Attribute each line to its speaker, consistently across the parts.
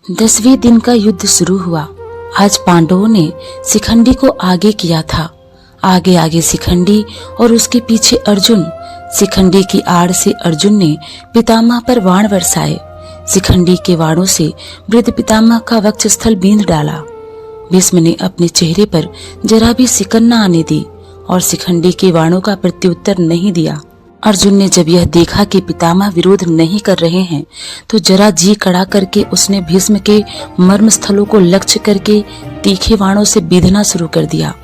Speaker 1: 10वें दिन का युद्ध शुरू हुआ। आज पांडवों ने शिखंडी को आगे किया था। आगे आगे शिखंडी और उसके पीछे अर्जुन। शिखंडी की आड़ से अर्जुन ने पितामह पर बाण बरसाए। शिखंडी के बाणों से वृद्ध पितामह का वक्षस्थल बींध डाला। भीष्म ने अपने चेहरे पर जरा भी सिकन न आने दी और शिखंडी के बाणों का प्रत्युत्तर नहीं दिया। अर्जुन ने जब यह देखा कि पितामह विरोध नहीं कर रहे हैं तो जरा जी कड़ा करके उसने भीष्म के मर्म स्थलों को लक्ष्य करके तीखे बाणों से बीधना शुरू कर दिया।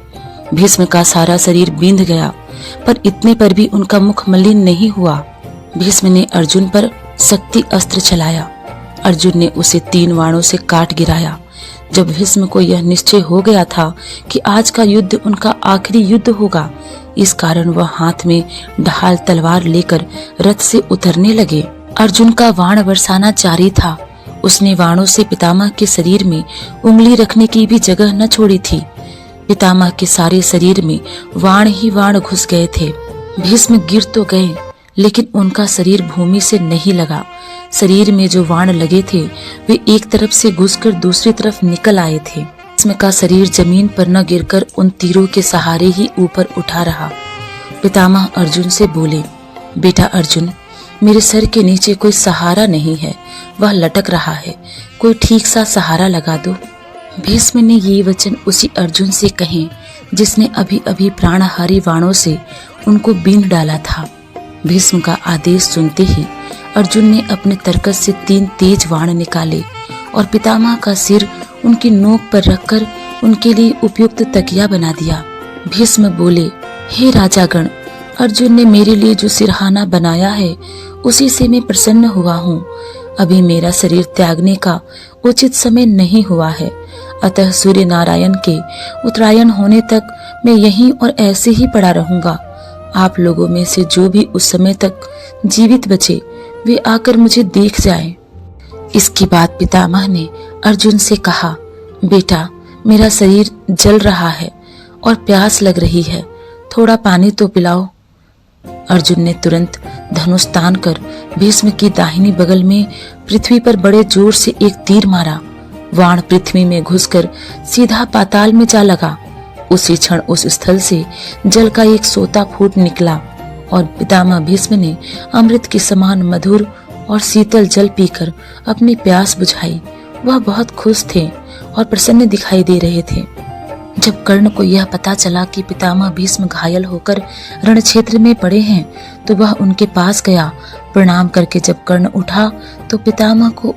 Speaker 1: भीष्म का सारा शरीर बींध गया, पर इतने पर भी उनका मुख मलिन नहीं हुआ। भीष्म ने अर्जुन पर शक्ति अस्त्र चलाया। अर्जुन ने उसे 3 बाणों से काट गिराया। जब भीष्म को यह निश्चय हो गया था कि आज का युद्ध उनका आखिरी युद्ध होगा, इस कारण वह हाथ में ढाल तलवार लेकर रथ से उतरने लगे। अर्जुन का बाण बरसाना जारी था। उसने बाणों से पितामह के शरीर में उंगली रखने की भी जगह न छोड़ी थी। पितामह के सारे शरीर में बाण ही बाण घुस गए थे। भीष्म गिर तो गए, लेकिन उनका शरीर भूमि से नहीं लगा। शरीर में जो बाण लगे थे वे एक तरफ से घुसकर दूसरी तरफ निकल आए थे। भीष्म का शरीर जमीन पर न गिरकर उन तीरों के सहारे ही ऊपर उठा रहा। पितामह अर्जुन से बोले, बेटा अर्जुन, मेरे सर के नीचे कोई सहारा नहीं है, वह लटक रहा है, कोई ठीक सा सहारा लगा दो। भीष्म ने ये वचन उसी अर्जुन से कहे जिसने अभी अभी प्राणहारी बाणों से उनको बींध डाला था। भीष्म का आदेश सुनते ही अर्जुन ने अपने तरकस से 3 तेज बाण निकाले और पितामह का सिर उनकी नोक पर रखकर उनके लिए उपयुक्त तकिया बना दिया। भीष्म बोले, हे राजागण, अर्जुन ने मेरे लिए जो सिरहाना बनाया है उसी से मैं प्रसन्न हुआ हूँ। अभी मेरा शरीर त्यागने का उचित समय नहीं हुआ है, अतः सूर्य नारायण के उत्तरायण होने तक मैं यहीं और ऐसे ही पड़ा रहूंगा। आप लोगों में से जो भी उस समय तक जीवित बचे वे आकर मुझे देख जाएं। इसके बाद पितामह ने अर्जुन से कहा, बेटा, मेरा शरीर जल रहा है और प्यास लग रही है, थोड़ा पानी तो पिलाओ। अर्जुन ने तुरंत धनुष तान कर भीष्म की दाहिनी बगल में पृथ्वी पर बड़े जोर से एक तीर मारा। बाण पृथ्वी में घुसकर सीधा पाताल में जा लगा। उसी क्षण उस स्थल से जल का एक सोता फूट निकला और पितामह भीष्म ने अमृत के समान मधुर और शीतल जल पीकर अपनी प्यास बुझाई। वह बहुत खुश थे और प्रसन्न दिखाई दे रहे थे। जब कर्ण को यह पता चला कि पितामह भीष्म घायल होकर रण क्षेत्र में पड़े हैं तो वह उनके पास गया। प्रणाम करके जब कर्ण उठा तो पितामह को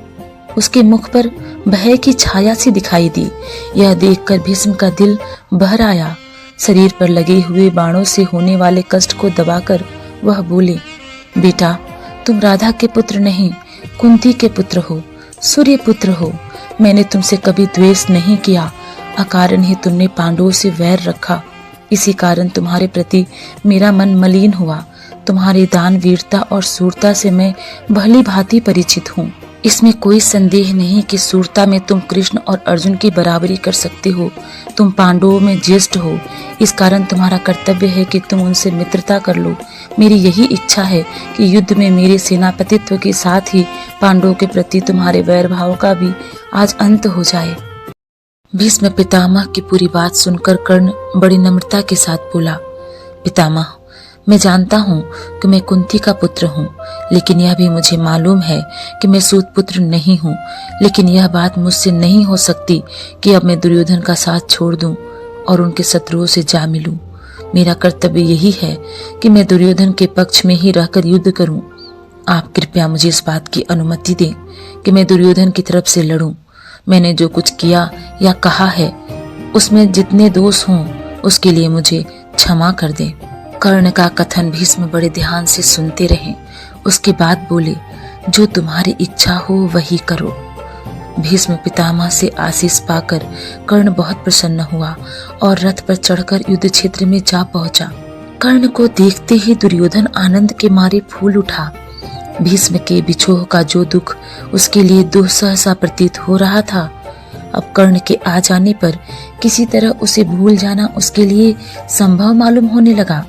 Speaker 1: उसके मुख पर भय की छाया सी दिखाई दी। यह देखकर भीष्म का दिल बहर आया। शरीर पर लगे हुए बाणों से होने वाले कष्ट को दबाकर वह बोले, बेटा, तुम राधा के पुत्र नहीं, कुंती के पुत्र हो, सूर्य पुत्र हो। मैंने तुमसे कभी द्वेष नहीं किया, अकारण ही तुमने पांडवों से वैर रखा। इसी कारण तुम्हारे प्रति मेरा मन मलिन हुआ। तुम्हारी दान वीरता और सूरता से मैं भली भांति परिचित हूँ। इसमें कोई संदेह नहीं कि सूरता में तुम कृष्ण और अर्जुन की बराबरी कर सकते हो। तुम पांडवों में ज्येष्ठ हो, इस कारण तुम्हारा कर्तव्य है कि तुम उनसे मित्रता कर लो। मेरी यही इच्छा है कि युद्ध में मेरे सेनापतित्व के साथ ही पांडवों के प्रति तुम्हारे वैर भाव का भी आज अंत हो जाए। भीष्म पितामह की पूरी बात सुनकर कर्ण बड़ी नम्रता के साथ बोला, पितामह, मैं जानता हूँ कि मैं कुंती का पुत्र हूँ, लेकिन यह भी मुझे मालूम है कि मैं सूत पुत्र नहीं हूँ। लेकिन यह बात मुझसे नहीं हो सकती कि अब मैं दुर्योधन का साथ छोड़ दूं और उनके शत्रुओं से जा मिलूं। मेरा कर्तव्य यही है कि मैं दुर्योधन के पक्ष में ही रहकर युद्ध करूं। आप कृपया मुझे इस बात की अनुमति दें कि मैं दुर्योधन की तरफ से लड़ूं। मैंने जो कुछ किया या कहा है उसमें जितने दोष हों उसके लिए मुझे क्षमा कर दें। कर्ण का कथन भीष्म बड़े ध्यान से सुनते रहे। उसके बाद बोले, जो तुम्हारी इच्छा हो वही करो। भीष्म पितामह से आशीष पाकर कर्ण बहुत प्रसन्न हुआ और रथ पर चढ़कर युद्ध क्षेत्र में जा पहुंचा। कर्ण को देखते ही दुर्योधन आनंद के मारे फूल उठा। भीष्म के बिछोह का जो दुख उसके लिए दुस्सह सा प्रतीत हो रहा था, अब कर्ण के आ जाने पर किसी तरह उसे भूल जाना उसके लिए संभव मालूम होने लगा।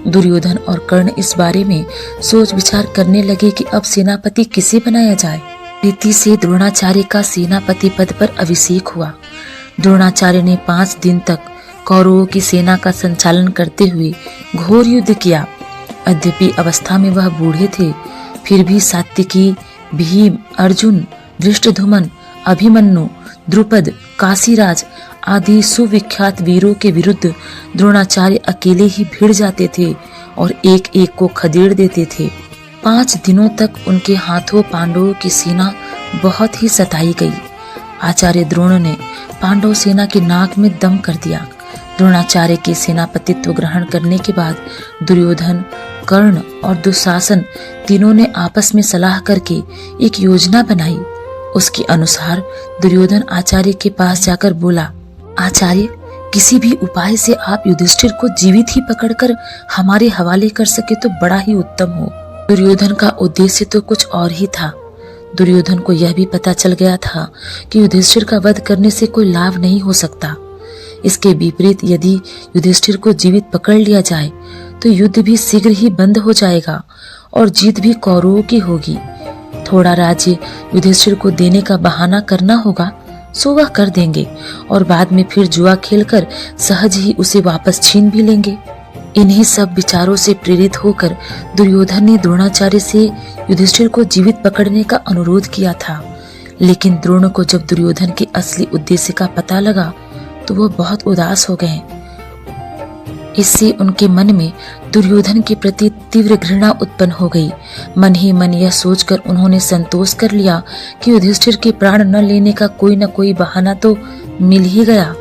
Speaker 1: दुर्योधन और कर्ण इस बारे में सोच विचार करने लगे कि अब सेनापति किसे बनाया जाए। रीति से द्रोणाचार्य का सेनापति पद पर अभिषेक हुआ। द्रोणाचार्य ने 5 दिन तक कौरवों की सेना का संचालन करते हुए घोर युद्ध किया। यद्यपि अवस्था में वह बूढ़े थे, फिर भी सात्विकी, भीम, अर्जुन, धृष्टद्युम्न, अभिमन्यु, द्रुपद, काशीराज आदि सुविख्यात वीरों के विरुद्ध द्रोणाचार्य अकेले ही भिड़ जाते थे और एक एक को खदेड़ देते थे। 5 दिनों तक उनके हाथों पांडवों की सेना बहुत ही सताई गई। आचार्य द्रोण ने पांडव सेना की नाक में दम कर दिया। द्रोणाचार्य के सेनापतित्व ग्रहण करने के बाद दुर्योधन, कर्ण और दुशासन तीनों ने आपस में सलाह करके एक योजना बनाई। उसके अनुसार दुर्योधन आचार्य के पास जाकर बोला, आचार्य, किसी भी उपाय से आप युधिष्ठिर को जीवित ही पकड़कर हमारे हवाले कर सके तो बड़ा ही उत्तम हो। दुर्योधन का उद्देश्य तो कुछ और ही था। दुर्योधन को यह भी पता चल गया था कि युधिष्ठिर का वध करने से कोई लाभ नहीं हो सकता। इसके विपरीत यदि युधिष्ठिर को जीवित पकड़ लिया जाए तो युद्ध भी शीघ्र ही बंद हो जाएगा और जीत भी कौरवों की होगी। थोड़ा राज्य युधिष्ठिर को देने का बहाना करना होगा, सो वह कर देंगे और बाद में फिर जुआ खेलकर सहज ही उसे वापस छीन भी लेंगे। इन्हीं सब विचारों से प्रेरित होकर दुर्योधन ने द्रोणाचार्य से युधिष्ठिर को जीवित पकड़ने का अनुरोध किया था। लेकिन द्रोण को जब दुर्योधन के असली उद्देश्य का पता लगा तो वो बहुत उदास हो गए। इससे उनके मन में दुर्योधन के प्रति तीव्र घृणा उत्पन्न हो गई। मन ही मन यह सोचकर उन्होंने संतोष कर लिया कि युधिष्ठिर के प्राण न लेने का कोई न कोई बहाना तो मिल ही गया।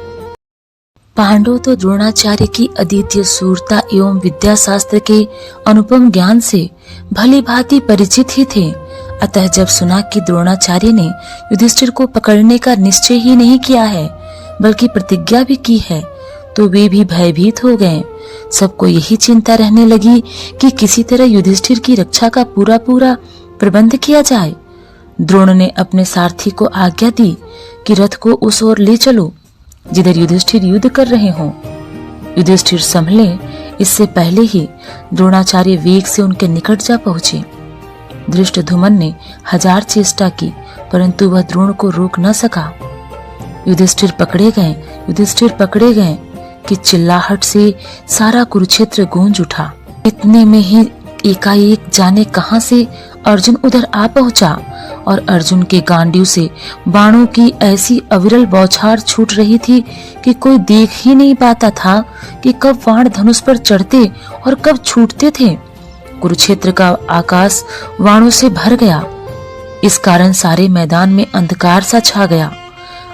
Speaker 1: पांडव तो द्रोणाचार्य की अद्वितीय शूरता एवं विद्या शास्त्र के अनुपम ज्ञान से भली भांति परिचित ही थे। अतः जब सुना कि द्रोणाचार्य ने युधिष्ठिर को पकड़ने का निश्चय ही नहीं किया है बल्कि प्रतिज्ञा भी की है, तो वे भी भयभीत हो गए। सबको यही चिंता रहने लगी कि किसी तरह युधिष्ठिर की रक्षा का पूरा प्रबंध किया जाए। द्रोण ने अपने सारथी को आज्ञा दी कि रथ को उस ओर ले चलो जिधर युधिष्ठिर युद्ध कर रहे हों। युधिष्ठिर संभले इससे पहले ही द्रोणाचार्य वेग से उनके निकट जा पहुंचे। धृष्टद्युम्न ने 1000 चेष्टा की परंतु वह द्रोण को रोक न सका। युधिष्ठिर पकड़े गए कि चिल्लाहट से सारा कुरुक्षेत्र गूंज उठा। इतने में ही एकाएक जाने कहां से अर्जुन उधर आ पहुंचा और अर्जुन के गांडीव से बाणों की ऐसी अविरल बौछार छूट रही थी कि कोई देख ही नहीं पाता था कि कब बाण धनुष पर चढ़ते और कब छूटते थे। कुरुक्षेत्र का आकाश बाणों से भर गया। इस कारण सारे मैदान में अंधकार सा छा गया।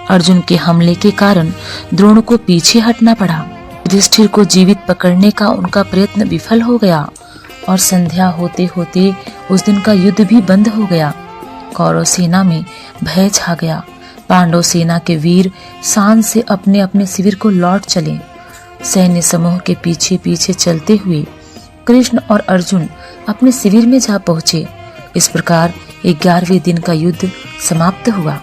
Speaker 1: अर्जुन के हमले के कारण द्रोण को पीछे हटना पड़ा। युधिष्ठिर को जीवित पकड़ने का उनका प्रयत्न विफल हो गया और संध्या होते होते उस दिन का युद्ध भी बंद हो गया। कौरव सेना में भय छा गया। पांडव सेना के वीर शान से अपने अपने शिविर को लौट चले। सैन्य समूह के पीछे पीछे चलते हुए कृष्ण और अर्जुन अपने शिविर में जा पहुंचे। इस प्रकार 11वें दिन का युद्ध समाप्त हुआ।